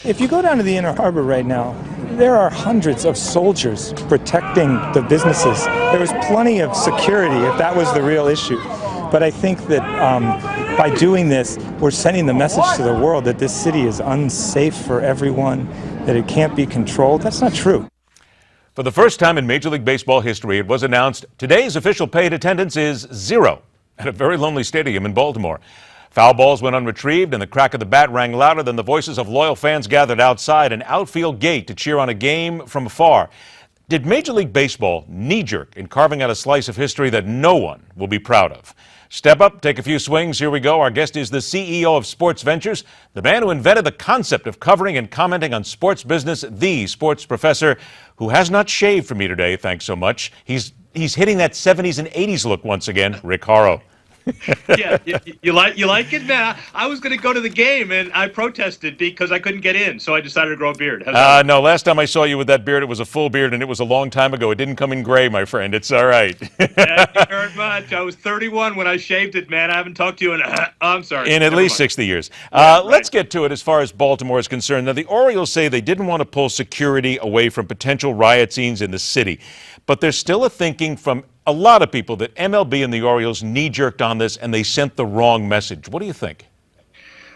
If you go down to the Inner Harbor right now, there are hundreds of soldiers protecting the businesses. There was plenty of security if that was the real issue. But I think that by doing this, we're sending the message to the world that this city is unsafe for everyone, that it can't be controlled. That's not true. For the first time in Major League Baseball history, it was announced today's official paid attendance is 0 at a very lonely stadium in Baltimore. Foul balls went unretrieved, and the crack of the bat rang louder than the voices of loyal fans gathered outside an outfield gate to cheer on a game from afar. Did Major League Baseball knee-jerk in carving out a slice of history that no one will be proud of? Step up, take a few swings. Here we go. Our guest is the CEO of Sports Ventures, the man who invented the concept of covering and commenting on sports business, the sports professor, who has not shaved for me today, thanks so much. He's hitting that 70s and 80s look once again, Rick Horrow. Yeah, you like it, man? I was going to go to the game, and I protested because I couldn't get in, so I decided to grow a beard. No, last time I saw you with that beard, it was a full beard, and it was a long time ago. It didn't come in gray, my friend. It's all right. Thank you very much. I was 31 when I shaved it, man. I haven't talked to you in, I'm sorry. In at least 60 years. Let's get to it as far as Baltimore is concerned. Now, the Orioles say they didn't want to pull security away from potential riot scenes in the city, but there's still a thinking from a lot of people that MLB and the Orioles knee-jerked on this and they sent the wrong message. What do you think?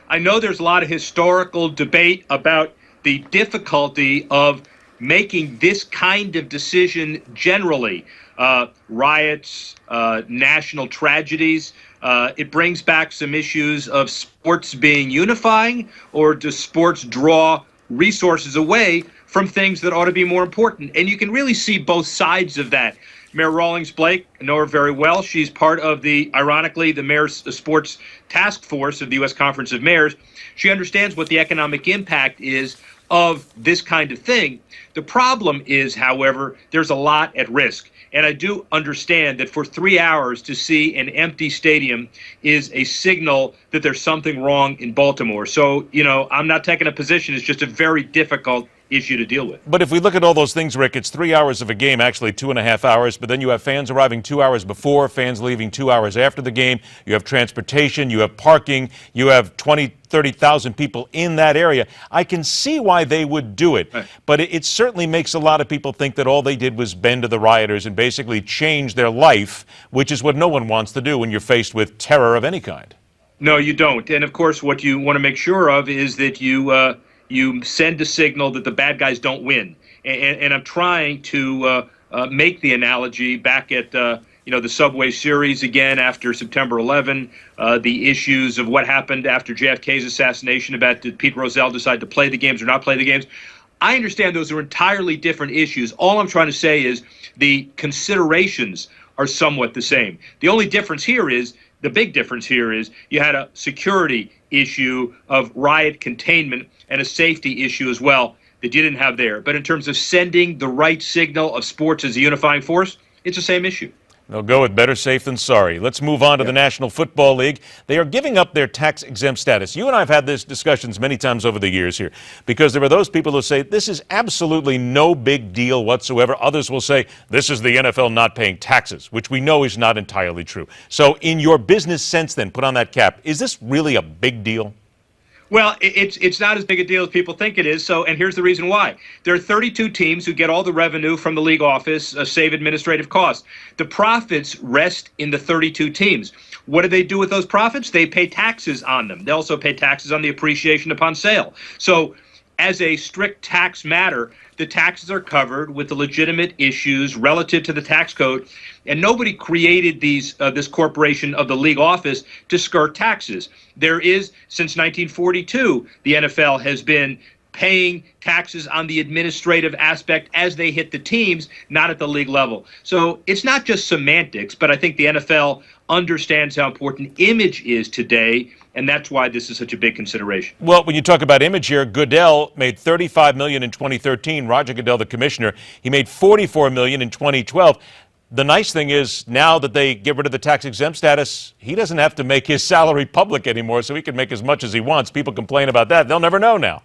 I know there's a lot of historical debate about the difficulty of making this kind of decision generally. Riots, national tragedies. It brings back some issues of sports being unifying, or does sports draw resources away from things that ought to be more important? And you can really see both sides of that. Mayor Rawlings Blake, I know her very well. She's part of ironically, the Mayor's Sports Task Force of the U.S. Conference of Mayors. She understands what the economic impact is of this kind of thing. The problem is, however, there's a lot at risk. And I do understand that for 3 hours to see an empty stadium is a signal that there's something wrong in Baltimore. So, I'm not taking a position. It's just a very difficult issue to deal with. But if we look at all those things, Rick, it's 3 hours of a game, actually 2.5 hours, but then you have fans arriving 2 hours before, fans leaving 2 hours after the game, you have transportation, you have parking, you have 30,000 people in that area. I can see why they would do it, but it certainly makes a lot of people think that all they did was bend to the rioters and basically change their life, which is what no one wants to do when you're faced with terror of any kind. No, you don't. And of course, what you want to make sure of is that you send a signal that the bad guys don't win. And I'm trying to make the analogy back at the Subway series again after September 11, the issues of what happened after JFK's assassination about did Pete Rozelle decide to play the games or not play the games. I understand those are entirely different issues. All I'm trying to say is the considerations are somewhat the same. The only difference here is, the big difference here is you had a security issue of riot containment and a safety issue as well that you didn't have there. But in terms of sending the right signal of sports as a unifying force, it's the same issue. They'll go with better safe than sorry. Let's move on to the National Football League. They are giving up their tax-exempt status. You and I have had these discussions many times over the years here, because there are those people who say this is absolutely no big deal whatsoever. Others will say this is the NFL not paying taxes, which we know is not entirely true. So in your business sense then, put on that cap, is this really a big deal? Well, it's not as big a deal as people think it is. And here's the reason why. There are 32 teams who get all the revenue from the league office, save administrative costs. The profits rest in the 32 teams. What do they do with those profits? They pay taxes on them. They also pay taxes on the appreciation upon sale. So as a strict tax matter, the taxes are covered with the legitimate issues relative to the tax code, and nobody created this corporation of the league office to skirt taxes. There is, since 1942, the NFL has been paying taxes on the administrative aspect as they hit the teams, not at the league level. So it's not just semantics, but I think the NFL understands how important image is today, and that's why this is such a big consideration. Well, when you talk about image here, Goodell made $35 million in 2013. Roger Goodell, the commissioner, he made $44 million in 2012. The nice thing is, now that they get rid of the tax-exempt status, he doesn't have to make his salary public anymore, so he can make as much as he wants. People complain about that. They'll never know now.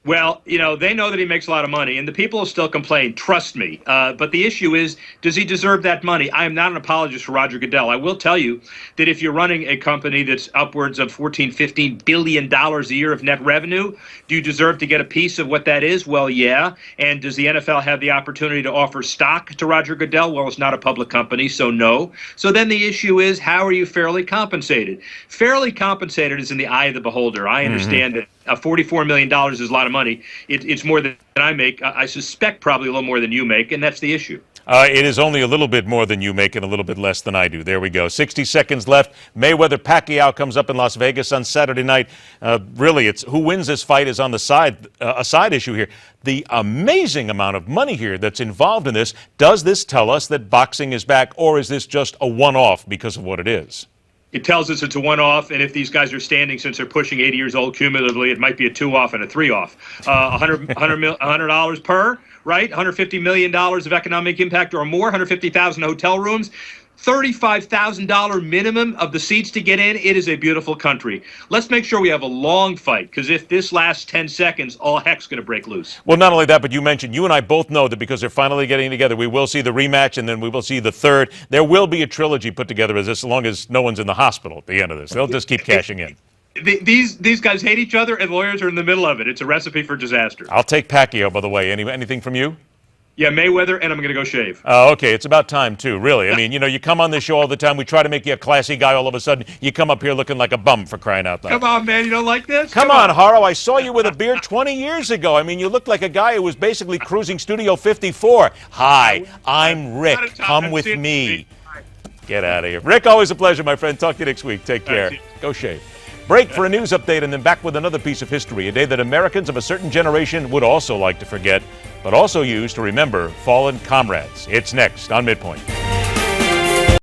Well, they know that he makes a lot of money, and the people will still complain, trust me. But the issue is, does he deserve that money? I am not an apologist for Roger Goodell. I will tell you that if you're running a company that's upwards of $14-15 billion a year of net revenue, do you deserve to get a piece of what that is? Well, yeah. And does the NFL have the opportunity to offer stock to Roger Goodell? Well, it's not a public company, so no. So then the issue is, how are you fairly compensated? Fairly compensated is in the eye of the beholder. I understand that $44 million is a lot of money. It's more than I make. I suspect probably a little more than you make, and that's the issue. It is only a little bit more than you make and a little bit less than I do. There we go. 60 seconds left. Mayweather-Pacquiao comes up in Las Vegas on Saturday night. Really, it's who wins this fight is on the side, a side issue here. The amazing amount of money here that's involved in this. Does this tell us that boxing is back, or is this just a one-off because of what it is? It tells us it's a one-off, and if these guys are standing since they're pushing 80 years old cumulatively, it might be a two-off and a three-off. $100 per, right? $150 million of economic impact or more, 150,000 hotel rooms. $35,000 minimum of the seats to get in. It is a beautiful country. Let's make sure we have a long fight, because if this lasts 10 seconds, all heck's going to break loose. Well, not only that, but you mentioned, you and I both know that because they're finally getting together, we will see the rematch, and then we will see the third. There will be a trilogy put together as long as no one's in the hospital at the end of this. They'll just keep cashing in. These guys hate each other, and lawyers are in the middle of it. It's a recipe for disaster. I'll take Pacquiao, by the way. Anything from you? Yeah, Mayweather, and I'm going to go shave. Oh, okay. It's about time, too, really. I mean, you come on this show all the time. We try to make you a classy guy. All of a sudden, you come up here looking like a bum, for crying out loud. Come on, man. You don't like this? Come on, Horrow. I saw you with a beard 20 years ago. I mean, you looked like a guy who was basically cruising Studio 54. Hi, I'm Rick. Come with me. Get out of here. Rick, always a pleasure, my friend. Talk to you next week. Take care. Go shave. Break for a news update, and then back with another piece of history, a day that Americans of a certain generation would also like to forget, but also use to remember fallen comrades. It's next on MidPoint.